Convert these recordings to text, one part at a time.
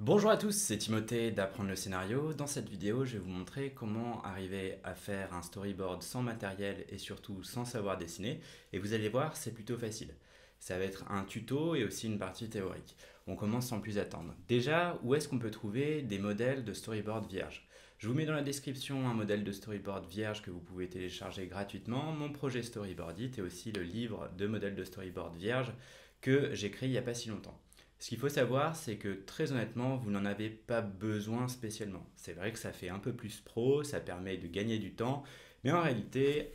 Bonjour à tous, c'est Timothée d'Apprendre le scénario. Dans cette vidéo, je vais vous montrer comment arriver à faire un storyboard sans matériel et surtout sans savoir dessiner. Et vous allez voir, c'est plutôt facile. Ça va être un tuto et aussi une partie théorique. On commence sans plus attendre. Déjà, où est-ce qu'on peut trouver des modèles de storyboard vierge? Je vous mets dans la description un modèle de storyboard vierge que vous pouvez télécharger gratuitement, mon projet Storyboardit et aussi le livre de modèles de storyboard vierge que j'ai créé il n'y a pas si longtemps. Ce qu'il faut savoir, c'est que très honnêtement, vous n'en avez pas besoin spécialement. C'est vrai que ça fait un peu plus pro, ça permet de gagner du temps, mais en réalité,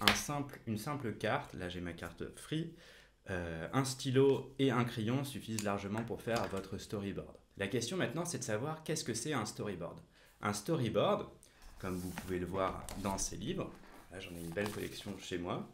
une simple carte, là j'ai ma carte free, un stylo et un crayon suffisent largement pour faire votre storyboard. La question maintenant, c'est de savoir qu'est-ce que c'est un storyboard. Un storyboard, comme vous pouvez le voir dans ces livres, là j'en ai une belle collection chez moi,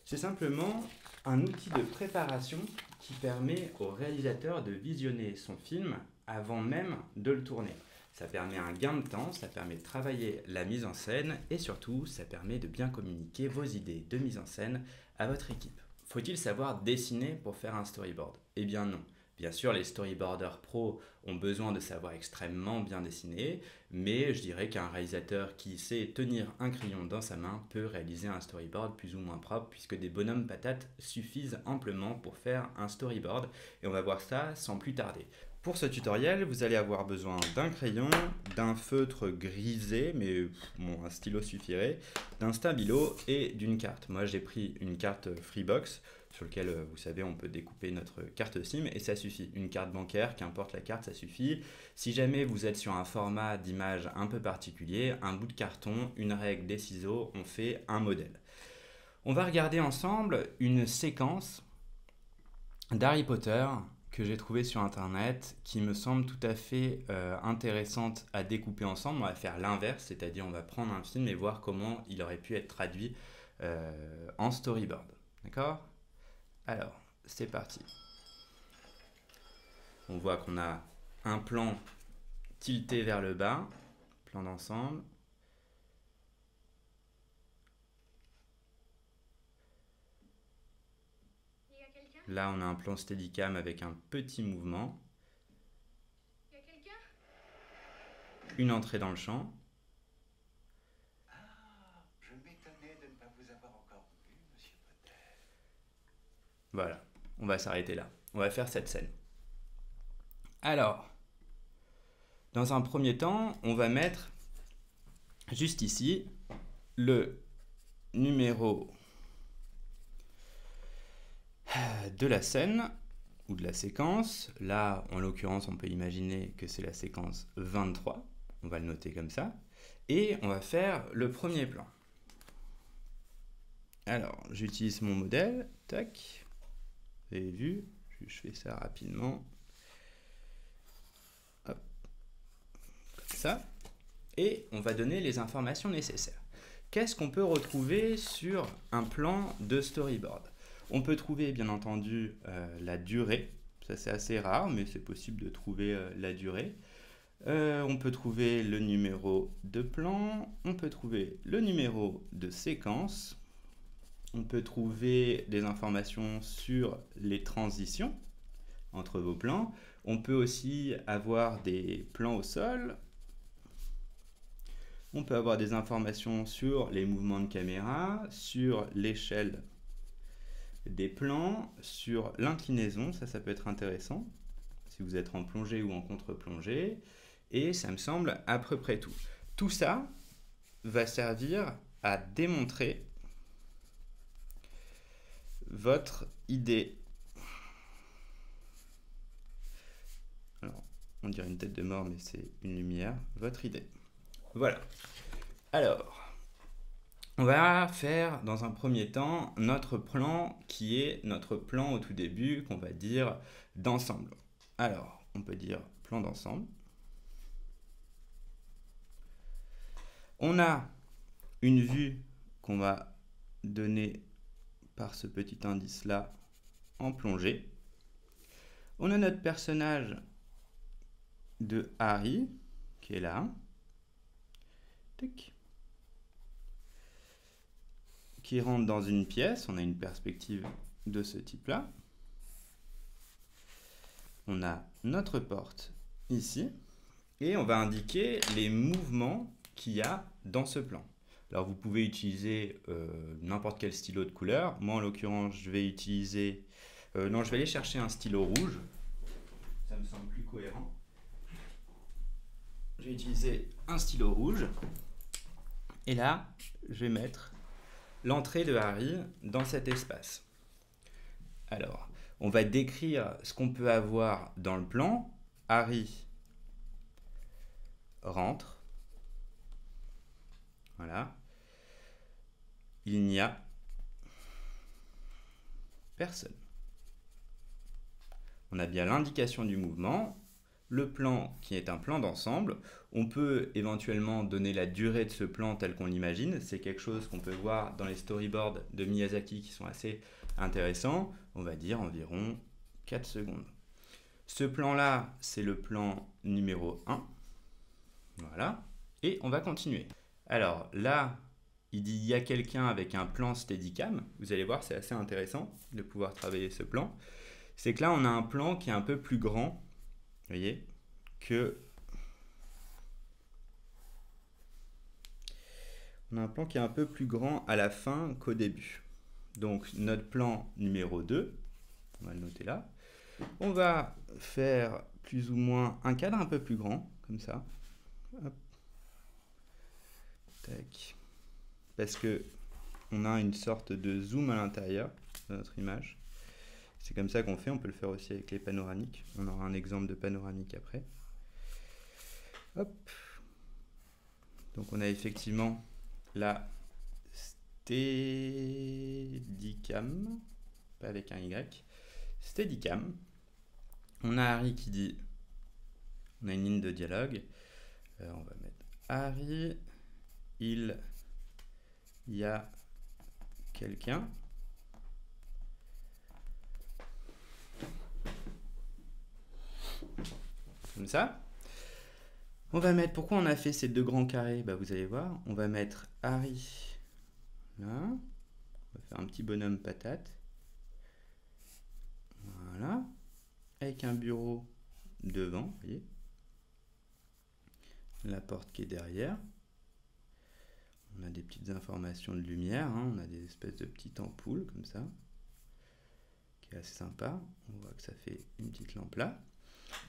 c'est simplement un outil de préparation qui permet au réalisateur de visionner son film avant même de le tourner. Ça permet un gain de temps, ça permet de travailler la mise en scène et surtout, ça permet de bien communiquer vos idées de mise en scène à votre équipe. Faut-il savoir dessiner pour faire un storyboard? Eh bien non. Bien sûr, les storyboarders pros ont besoin de savoir extrêmement bien dessiner, mais je dirais qu'un réalisateur qui sait tenir un crayon dans sa main peut réaliser un storyboard plus ou moins propre, puisque des bonhommes patates suffisent amplement pour faire un storyboard, et on va voir ça sans plus tarder. Pour ce tutoriel, vous allez avoir besoin d'un crayon, d'un feutre grisé, mais bon, un stylo suffirait, d'un stabilo et d'une carte. Moi, j'ai pris une carte Freebox sur lequel, vous savez, on peut découper notre carte SIM et ça suffit. Une carte bancaire, qu'importe la carte, ça suffit. Si jamais vous êtes sur un format d'image un peu particulier, un bout de carton, une règle, des ciseaux, on fait un modèle. On va regarder ensemble une séquence d'Harry Potter que j'ai trouvée sur internet qui me semble tout à fait intéressante à découper ensemble. On va faire l'inverse, c'est-à-dire on va prendre un film et voir comment il aurait pu être traduit en storyboard. D'accord? Alors, c'est parti. On voit qu'on a un plan tilté vers le bas, plan d'ensemble. Là, on a un plan Steadicam avec un petit mouvement. Une entrée dans le champ. Je m'étonnais de ne pas vous avoir encore vu, monsieur Potter. Voilà, on va s'arrêter là. On va faire cette scène. Alors, dans un premier temps, on va mettre juste ici le numéro de la scène ou de la séquence. Là, en l'occurrence, on peut imaginer que c'est la séquence 23. On va le noter comme ça. Et on va faire le premier plan. Alors, j'utilise mon modèle. Tac. Vous avez vu, je fais ça rapidement. Hop. Comme ça. Et on va donner les informations nécessaires. Qu'est-ce qu'on peut retrouver sur un plan de storyboard? On peut trouver bien entendu la durée, ça c'est assez rare mais c'est possible de trouver la durée. On peut trouver le numéro de plan, on peut trouver le numéro de séquence, on peut trouver des informations sur les transitions entre vos plans, on peut aussi avoir des plans au sol. On peut avoir des informations sur les mouvements de caméra, sur l'échelle des plans, sur l'inclinaison, ça peut être intéressant, si vous êtes en plongée ou en contre-plongée, et ça me semble à peu près tout. Tout ça va servir à démontrer votre idée. Alors, on dirait une tête de mort, mais c'est une lumière, votre idée. Voilà. Alors, on va faire dans un premier temps notre plan qui est notre plan au tout début qu'on va dire d'ensemble. Alors, on peut dire plan d'ensemble. On a une vue qu'on va donner par ce petit indice là en plongée. On a notre personnage de Harry qui est là. Tic. Qui rentre dans une pièce, on a une perspective de ce type-là. On a notre porte ici, Et on va indiquer les mouvements qu'il y a dans ce plan. Alors vous pouvez utiliser n'importe quel stylo de couleur. Moi en l'occurrence je vais utiliser... non, je vais aller chercher un stylo rouge. Ça me semble plus cohérent. Je vais utiliser un stylo rouge. Et là, je vais mettre l'entrée de Harry dans cet espace. Alors, on va décrire ce qu'on peut avoir dans le plan. Harry rentre. Voilà. Il n'y a personne. On a bien l'indication du mouvement, le plan qui est un plan d'ensemble. On peut éventuellement donner la durée de ce plan tel qu'on l'imagine. C'est quelque chose qu'on peut voir dans les storyboards de Miyazaki qui sont assez intéressants. On va dire environ 4 secondes. Ce plan-là, c'est le plan numéro 1. Voilà. Et on va continuer. Alors là, il dit il y a quelqu'un avec un plan Steadicam. Vous allez voir, c'est assez intéressant de pouvoir travailler ce plan. C'est que là, on a un plan qui est un peu plus grand, vous voyez, on a un plan qui est un peu plus grand à la fin qu'au début. Donc notre plan numéro 2, on va le noter là. On va faire plus ou moins un cadre un peu plus grand, comme ça. Hop. Tac. Parce que on a une sorte de zoom à l'intérieur de notre image. C'est comme ça qu'on fait, on peut le faire aussi avec les panoramiques. On aura un exemple de panoramique après. Hop. Donc on a effectivement la Steadicam, pas avec un Y, Steadicam. On a Harry qui dit, on a une ligne de dialogue, on va mettre Harry, il y a quelqu'un. Comme ça. On va mettre, pourquoi on a fait ces deux grands carrés? Vous allez voir, on va mettre Harry là. On va faire un petit bonhomme patate. Voilà. Avec un bureau devant, vous voyez. La porte qui est derrière. On a des petites informations de lumière, hein. On a des espèces de petites ampoules comme ça. Qui est assez sympa. On voit que ça fait une petite lampe là.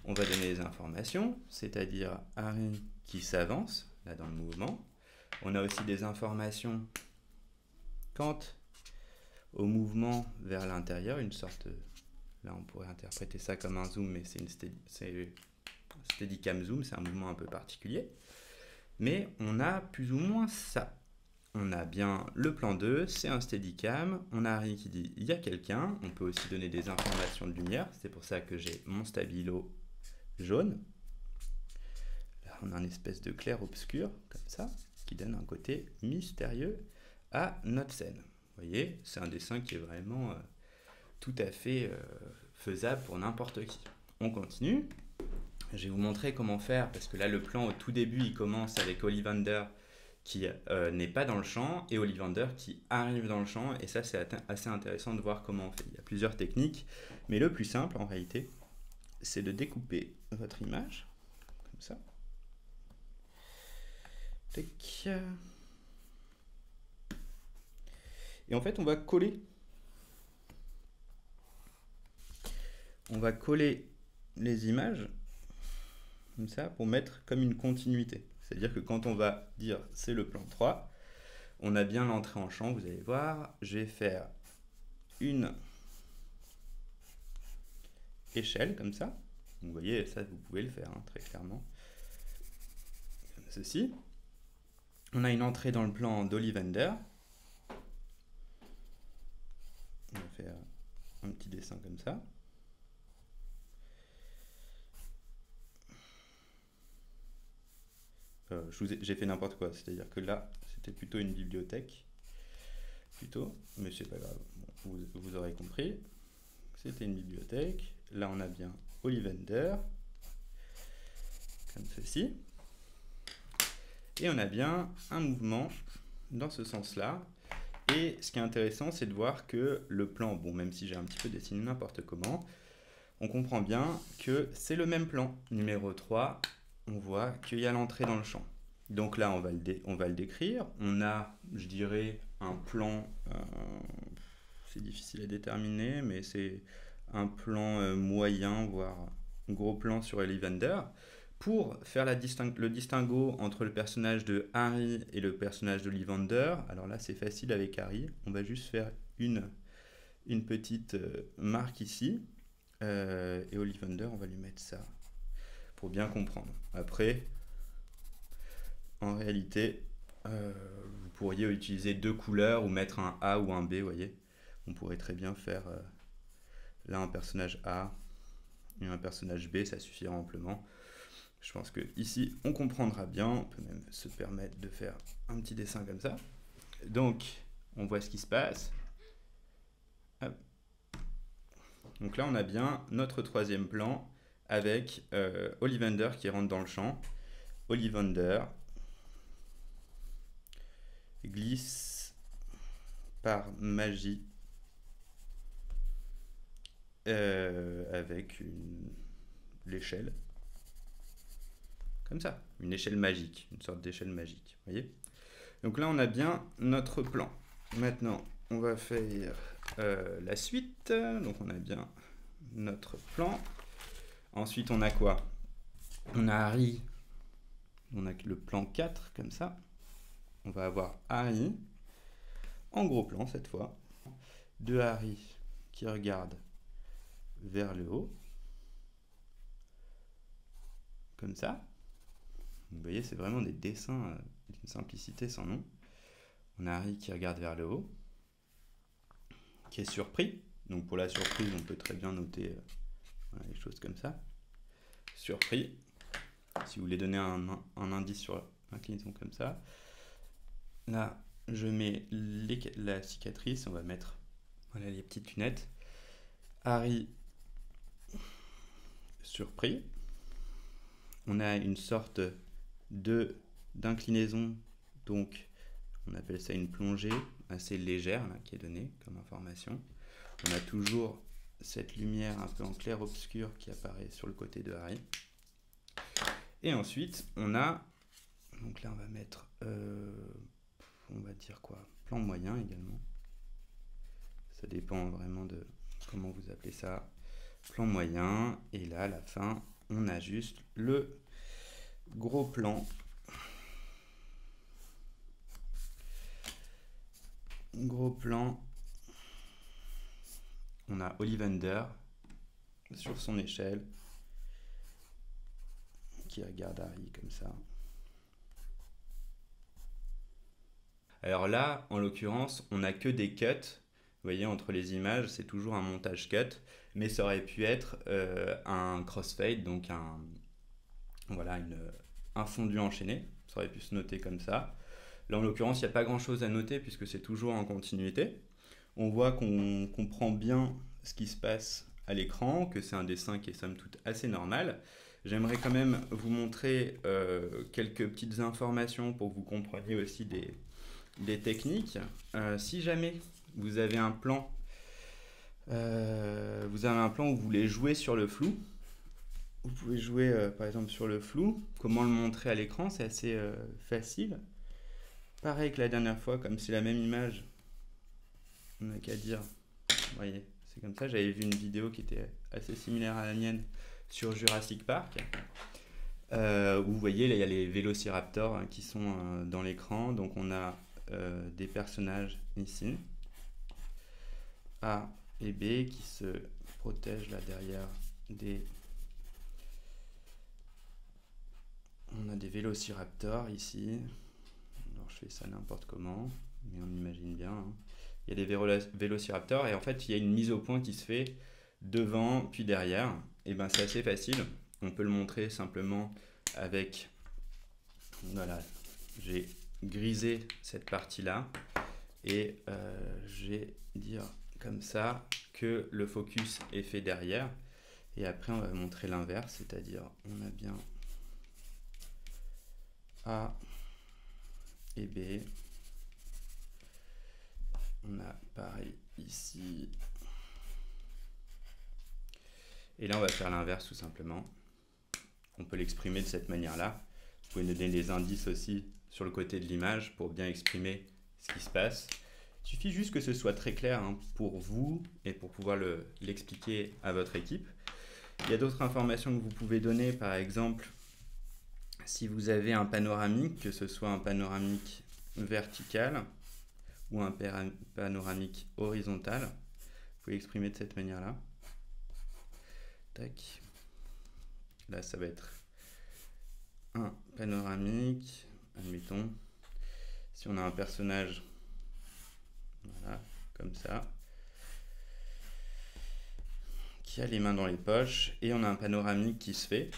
On va donner les informations, c'est-à-dire Harry qui s'avance, là dans le mouvement. On a aussi des informations quant au mouvement vers l'intérieur, une sorte, là on pourrait interpréter ça comme un zoom, mais c'est une Steadicam zoom, c'est un mouvement un peu particulier. Mais on a plus ou moins ça. On a bien le plan 2, c'est un Steadicam, on a Harry qui dit il y a quelqu'un, on peut aussi donner des informations de lumière, c'est pour ça que j'ai mon stabilo jaune. Là on a une espèce de clair-obscur, comme ça, qui donne un côté mystérieux à notre scène. Vous voyez, c'est un dessin qui est vraiment tout à fait faisable pour n'importe qui. On continue. Je vais vous montrer comment faire, parce que là le plan au tout début il commence avec Ollivander qui n'est pas dans le champ et Ollivander qui arrive dans le champ, et ça c'est assez intéressant de voir comment on fait. Il y a plusieurs techniques, mais le plus simple en réalité c'est de découper votre image comme ça. Tac. Et en fait on va coller les images comme ça pour mettre comme une continuité. C'est-à-dire que quand on va dire c'est le plan 3, on a bien l'entrée en champ, vous allez voir. Je vais faire une échelle comme ça. Vous voyez, ça vous pouvez le faire hein, très clairement. Comme ceci. On a une entrée dans le plan d'Ollivander. On va faire un petit dessin comme ça. J'ai fait n'importe quoi, c'est-à-dire que là, c'était plutôt une bibliothèque, mais c'est pas grave, bon, vous aurez compris, c'était une bibliothèque. Là, on a bien Ollivander, comme ceci, et on a bien un mouvement dans ce sens-là. Et ce qui est intéressant, c'est de voir que le plan, bon, même si j'ai un petit peu dessiné n'importe comment, on comprend bien que c'est le même plan, numéro 3, on voit qu'il y a l'entrée dans le champ. Donc là, on va le décrire. On a, je dirais, un plan, c'est difficile à déterminer, mais c'est un plan moyen, voire gros plan sur Ollivander. Pour faire le distinguo entre le personnage de Harry et le personnage d'Ollivander, alors là c'est facile avec Harry, on va juste faire une petite marque ici, et Ollivander, on va lui mettre ça, pour bien comprendre. Après, en réalité, vous pourriez utiliser deux couleurs ou mettre un A ou un B, vous voyez. On pourrait très bien faire là un personnage A et un personnage B, ça suffira amplement. Je pense que ici on comprendra bien, on peut même se permettre de faire un petit dessin comme ça. Donc on voit ce qui se passe. Hop. Donc là on a bien notre troisième plan avec Ollivander qui rentre dans le champ. Ollivander glisse par magie avec l'échelle. Comme ça, une échelle magique, une sorte d'échelle magique, vous voyez. Donc là, on a bien notre plan. Maintenant, on va faire la suite. Donc on a bien notre plan. Ensuite, on a quoi? On a Harry. On a le plan 4, comme ça. On va avoir Harry, en gros plan cette fois, de Harry qui regarde vers le haut, comme ça. Vous voyez, c'est vraiment des dessins d'une simplicité sans nom. On a Harry qui regarde vers le haut, qui est surpris. Donc pour la surprise, on peut très bien noter voilà, les choses comme ça. Surpris. Si vous voulez donner un indice sur l'inclinaison comme ça. Là, je mets la cicatrice. On va mettre voilà, les petites lunettes. Harry surpris. On a une sorte d'inclinaison, donc on appelle ça une plongée assez légère là, qui est donnée comme information. On a toujours cette lumière un peu en clair-obscur qui apparaît sur le côté de Harry. Et ensuite, on a, donc là on va mettre, on va dire quoi, plan moyen également. Ça dépend vraiment de comment vous appelez ça, plan moyen. Et là, à la fin, on a juste le gros plan. Gros plan. On a Ollivander sur son échelle qui regarde Harry comme ça. Alors là, en l'occurrence, on n'a que des cuts. Vous voyez, entre les images, c'est toujours un montage cut, mais ça aurait pu être un crossfade, donc un fondu enchaîné. Ça aurait pu se noter comme ça. Là, en l'occurrence, il n'y a pas grand-chose à noter puisque c'est toujours en continuité. On voit qu'on comprend bien ce qui se passe à l'écran, que c'est un dessin qui est somme toute assez normal. J'aimerais quand même vous montrer quelques petites informations pour que vous compreniez aussi des techniques. Si jamais vous avez un plan, où vous voulez jouer sur le flou, vous pouvez jouer par exemple sur le flou. Comment le montrer à l'écran? C'est assez facile. Pareil que la dernière fois, comme c'est la même image, on n'a qu'à dire, vous voyez, c'est comme ça. J'avais vu une vidéo qui était assez similaire à la mienne sur Jurassic Park, où vous voyez, là il y a les vélociraptors qui sont dans l'écran. Donc on a des personnages ici, A et B, qui se protègent là derrière on a des vélociraptors ici. Alors je fais ça n'importe comment, mais on imagine bien. Hein. Il y a des vélociraptors et en fait il y a une mise au point qui se fait devant puis derrière. Et ben c'est assez facile. On peut le montrer simplement avec, voilà, j'ai grisé cette partie là et je vais dire comme ça que le focus est fait derrière. Et après on va montrer l'inverse, c'est-à-dire on a bien A et B. On a pareil ici. Et là on va faire l'inverse tout simplement. on peut l'exprimer de cette manière-là. Vous pouvez donner des indices aussi sur le côté de l'image pour bien exprimer ce qui se passe. Il suffit juste que ce soit très clair pour vous et pour pouvoir l'expliquer à votre équipe. Il y a d'autres informations que vous pouvez donner, par exemple, si vous avez un panoramique, que ce soit un panoramique vertical ou un panoramique horizontal, vous pouvez l'exprimer de cette manière-là. Tac. Là, ça va être un panoramique. Admettons, si on a un personnage, voilà, comme ça, qui a les mains dans les poches, et on a un panoramique qui se fait,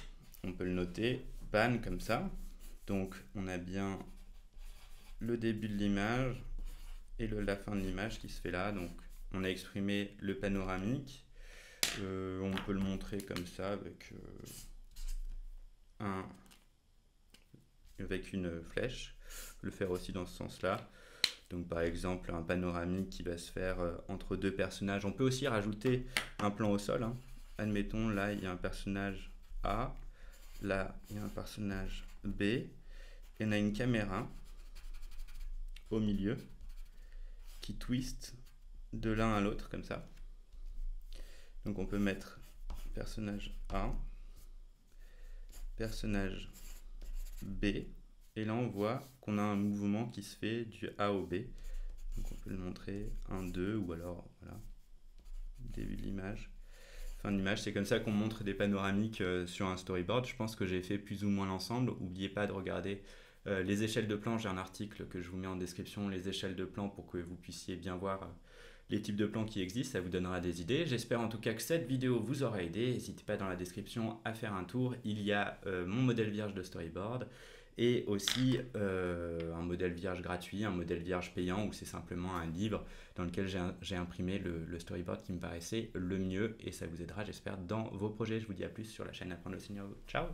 on peut le noter, pan, comme ça. Donc, on a bien le début de l'image et la fin de l'image qui se fait là. Donc, on a exprimé le panoramique. On peut le montrer comme ça avec une flèche. On peut le faire aussi dans ce sens-là. Donc par exemple un panoramique qui va se faire entre deux personnages. On peut aussi rajouter un plan au sol. Admettons, là il y a un personnage A, là il y a un personnage B, et on a une caméra au milieu qui twist de l'un à l'autre comme ça. Donc on peut mettre personnage A, personnage B, et là on voit qu'on a un mouvement qui se fait du A au B. Donc on peut le montrer 1, 2, ou alors voilà, début de l'image, fin de l'image. C'est comme ça qu'on montre des panoramiques sur un storyboard. Je pense que j'ai fait plus ou moins l'ensemble. N'oubliez pas de regarder les échelles de plans. J'ai un article que je vous mets en description, les échelles de plans, pour que vous puissiez bien voir les types de plans qui existent. Ça vous donnera des idées. J'espère en tout cas que cette vidéo vous aura aidé. N'hésitez pas dans la description à faire un tour. Il y a mon modèle vierge de storyboard et aussi un modèle vierge gratuit, un modèle vierge payant, où c'est simplement un livre dans lequel j'ai imprimé le storyboard qui me paraissait le mieux, et ça vous aidera, j'espère, dans vos projets. Je vous dis à plus sur la chaîne Apprendre le Seigneur. Ciao!